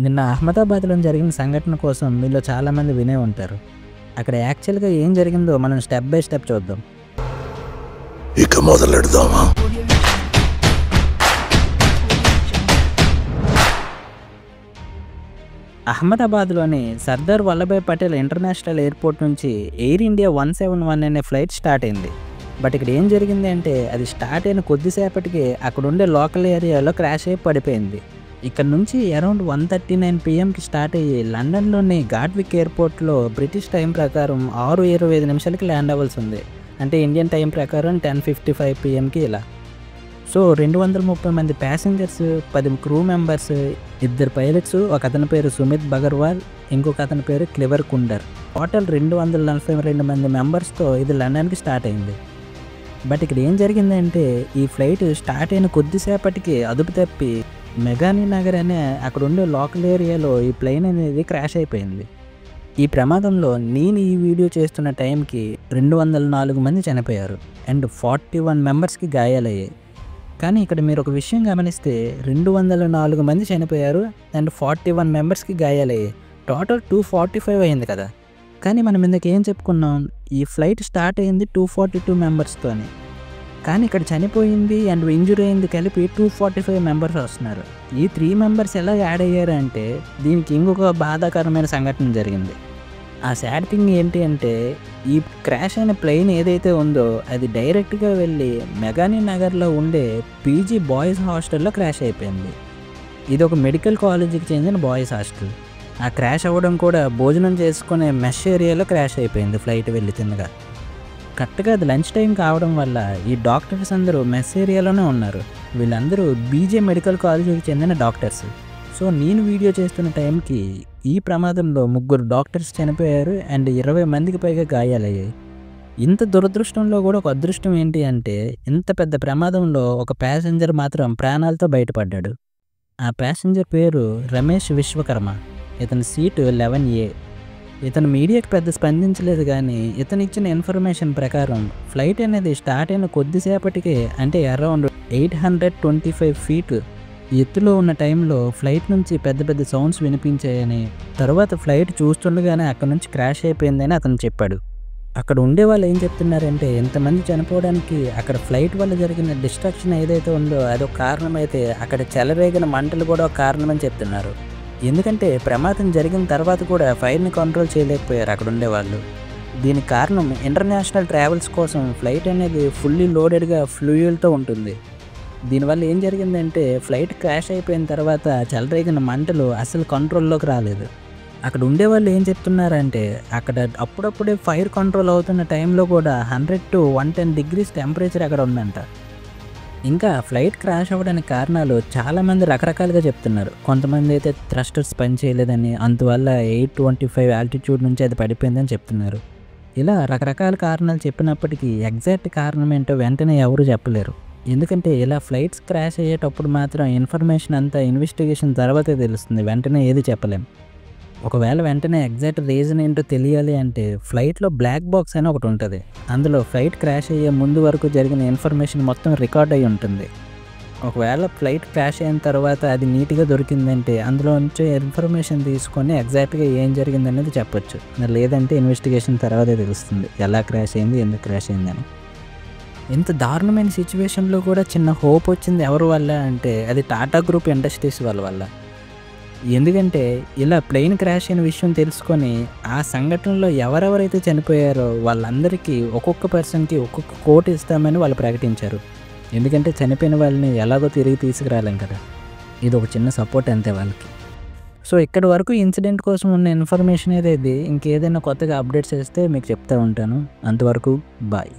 నిన్న అహ్మదాబాద్లో జరిగిన సంఘటన కోసం మీలో చాలామంది వినే ఉంటారు. అక్కడ యాక్చువల్గా ఏం జరిగిందో మనం స్టెప్ బై స్టెప్ చూద్దాం. ఇక మొదలెడదామా? అహ్మదాబాద్లోని సర్దార్ వల్లభాయ్ పటేల్ ఇంటర్నేషనల్ ఎయిర్పోర్ట్ నుంచి ఎయిర్ ఇండియా 171 అనే ఫ్లైట్ స్టార్ట్ అయింది. బట్ ఇక్కడ ఏం జరిగింది అంటే అది స్టార్ట్ అయిన కొద్దిసేపటికి అక్కడ ఉండే లోకల్ ఏరియాలో క్రాష్ అయి పడిపోయింది. ఇక్కడ నుంచి అరౌండ్ 1:39 PM స్టార్ట్ అయ్యి లండన్లోని గాట్విక్ ఎయిర్పోర్ట్లో బ్రిటిష్ టైం ప్రకారం 6:25 ల్యాండ్ అవ్వాల్సి ఉంది. అంటే ఇండియన్ టైం ప్రకారం 10:55 PM ఇలా. సో 230 మంది ప్యాసింజర్స్, 10 క్రూ మెంబర్స్, 2 పైలట్స్, ఒక అతని పేరు సుమిత్ బగర్వాల్, ఇంకొక అతని పేరు క్లివర్ కుండర్, టోటల్ 242 మంది మెంబర్స్తో ఇది లండన్కి స్టార్ట్ అయింది. బట్ ఇక్కడ ఏం జరిగిందంటే ఈ ఫ్లైట్ స్టార్ట్ అయిన కొద్దిసేపటికి అదుపు తప్పి మెగానీ నగర్ అనే అక్కడ ఉండే లోకల్ ఏరియాలో ఈ ప్లేన్ అనేది క్రాష్ అయిపోయింది. ఈ ప్రమాదంలో నేను ఈ వీడియో చేస్తున్న టైంకి 204 మంది చనిపోయారు అండ్ 41 మెంబర్స్కి గాయాలయ్యాయి. కానీ ఇక్కడ మీరు ఒక విషయం గమనిస్తే 204 మంది చనిపోయారు అండ్ 41 మెంబర్స్కి గాయాలయ్యాయి. టోటల్ 245 అయింది కదా. కానీ మనం ఇందుకు ఏం చెప్పుకున్నాం, ఈ ఫ్లైట్ స్టార్ట్ అయింది 242 మెంబర్స్తో. కానీ ఇక్కడ చనిపోయింది అండ్ ఇంజురీ అయింది కలిపి 245 మెంబర్స్ వస్తున్నారు. ఈ 3 మెంబర్స్ ఎలా యాడ్ అయ్యారు అంటే దీనికి ఇంకొక బాధాకరమైన సంఘటన జరిగింది. ఆ సాడ్ థింగ్ ఏంటి అంటే ఈ క్రాష్ అయిన ప్లేన్ ఏదైతే ఉందో అది డైరెక్ట్గా వెళ్ళి మెగానీ నగర్లో ఉండే పీజీ బాయ్స్ హాస్టల్లో క్రాష్ అయిపోయింది. ఇది ఒక మెడికల్ కాలేజీకి చెందిన బాయ్స్ హాస్టల్. ఆ క్రాష్ అవ్వడం కూడా భోజనం చేసుకునే మెష్ ఏరియాలో క్రాష్ అయిపోయింది ఫ్లైట్ వెళ్ళి తిన్నగా. కరెక్ట్గా అది లంచ్ టైం కావడం వల్ల ఈ డాక్టర్స్ అందరూ మెస్ ఏరియాలోనే ఉన్నారు. వీళ్ళందరూ బీజే మెడికల్ కాలేజీకి చెందిన డాక్టర్స్. సో నేను వీడియో చేస్తున్న టైంకి ఈ ప్రమాదంలో 3 డాక్టర్స్ చనిపోయారు అండ్ 20 మందికి పైగా గాయాలయ్యాయి. ఇంత దురదృష్టంలో కూడా ఒక అదృష్టం ఏంటి అంటే ఇంత పెద్ద ప్రమాదంలో ఒక ప్యాసింజర్ మాత్రం ప్రాణాలతో బయటపడ్డాడు. ఆ ప్యాసింజర్ పేరు రమేష్ విశ్వకర్మ. ఇతని సీటు 11A. ఇతను మీడియాకి పెద్ద స్పందించలేదు, కానీ ఇతను ఇచ్చిన ఇన్ఫర్మేషన్ ప్రకారం ఫ్లైట్ అనేది స్టార్ట్ అయిన కొద్దిసేపటికే అంటే అరౌండ్ 825 ఫీట్ ఎత్తులో ఉన్న టైంలో ఫ్లైట్ నుంచి పెద్ద పెద్ద సౌండ్స్ వినిపించాయని, తర్వాత ఫ్లైట్ చూస్తుండగానే అక్కడ నుంచి క్రాష్ అయిపోయిందని అతను చెప్పాడు. అక్కడ ఉండే వాళ్ళు ఏం చెప్తున్నారంటే ఇంతమంది చనిపోవడానికి అక్కడ ఫ్లైట్ వల్ల జరిగిన డిస్ట్రక్షన్ ఏదైతే ఉందో అదొక కారణం అయితే అక్కడ చెలరేగిన మంటలు కూడా ఒక కారణమని చెప్తున్నారు. ఎందుకంటే ప్రమాదం జరిగిన తర్వాత కూడా ఫైర్ని కంట్రోల్ చేయలేకపోయారు అక్కడ ఉండేవాళ్ళు. దీనికి కారణం ఇంటర్నేషనల్ ట్రావెల్స్ కోసం ఫ్లైట్ అనేది ఫుల్లీ లోడెడ్గా ఫ్లూయల్తో ఉంటుంది. దీనివల్ల ఏం జరిగిందంటే ఫ్లైట్ క్రాష్ అయిపోయిన తర్వాత చెలరేగిన మంటలు అసలు కంట్రోల్లోకి రాలేదు. అక్కడ ఉండేవాళ్ళు ఏం చెప్తున్నారంటే అక్కడ అప్పుడప్పుడే ఫైర్ కంట్రోల్ అవుతున్న టైంలో కూడా 100 to 110 degrees టెంపరేచర్ అక్కడ ఉందంట. ఇంకా ఫ్లైట్ క్రాష్ అవ్వడానికి కారణాలు చాలామంది రకరకాలుగా చెప్తున్నారు. కొంతమంది అయితే థ్రస్టర్స్ పని చేయలేదని, అందువల్ల 825 ఆల్టిట్యూడ్ నుంచి అది పడిపోయిందని చెప్తున్నారు. ఇలా రకరకాల కారణాలు చెప్పినప్పటికీ ఎగ్జాక్ట్ కారణం ఏంటో వెంటనే ఎవరు చెప్పలేరు. ఎందుకంటే ఇలా ఫ్లైట్స్ క్రాష్ అయ్యేటప్పుడు మాత్రం ఇన్ఫర్మేషన్ అంతా ఇన్వెస్టిగేషన్ తర్వాతే తెలుస్తుంది, వెంటనే ఏది చెప్పలేం. ఒకవేళ వెంటనే ఎగ్జాక్ట్ రీజన్ ఏంటో తెలియాలి అంటే ఫ్లైట్లో బ్లాక్ బాక్స్ అని ఒకటి ఉంటుంది. అందులో ఫ్లైట్ క్రాష్ అయ్యే ముందు వరకు జరిగిన ఇన్ఫర్మేషన్ మొత్తం రికార్డ్ అయ్యి ఉంటుంది. ఒకవేళ ఫ్లైట్ క్రాష్ అయిన తర్వాత అది నీట్గా దొరికిందంటే అందులో నుంచి ఇన్ఫర్మేషన్ తీసుకొని ఎగ్జాక్ట్గా ఏం జరిగిందనేది చెప్పొచ్చు. లేదంటే ఇన్వెస్టిగేషన్ తర్వాతే తెలుస్తుంది ఎలా క్రాష్ అయింది, ఎందుకు క్రాష్ అయిందని. ఇంత దారుణమైన సిచ్యువేషన్లో కూడా చిన్న హోప్ వచ్చింది ఎవరి వల్ల అంటే అది టాటా గ్రూప్ ఇండస్ట్రీస్ వల్ల. ఎందుకంటే ఇలా ప్లేన్ క్రాష్ అయిన విషయం తెలుసుకొని ఆ సంఘటనలో ఎవరెవరైతే చనిపోయారో వాళ్ళందరికీ ఒక్కొక్క పర్సన్కి ఒక్కొక్క కోటి ఇస్తామని వాళ్ళు ప్రకటించారు. ఎందుకంటే చనిపోయిన వాళ్ళని ఎలాగో తిరిగి తీసుకురాలేం కదా. ఇది ఒక చిన్న సపోర్ట్ అంతే వాళ్ళకి. సో ఇక్కడి వరకు ఇన్సిడెంట్ కోసం ఉన్న ఇన్ఫర్మేషన్ ఏదైతే ఇంకేదైనా కొత్తగా అప్డేట్స్ చేస్తే మీకు చెప్తూ ఉంటాను. అంతవరకు బాయ్.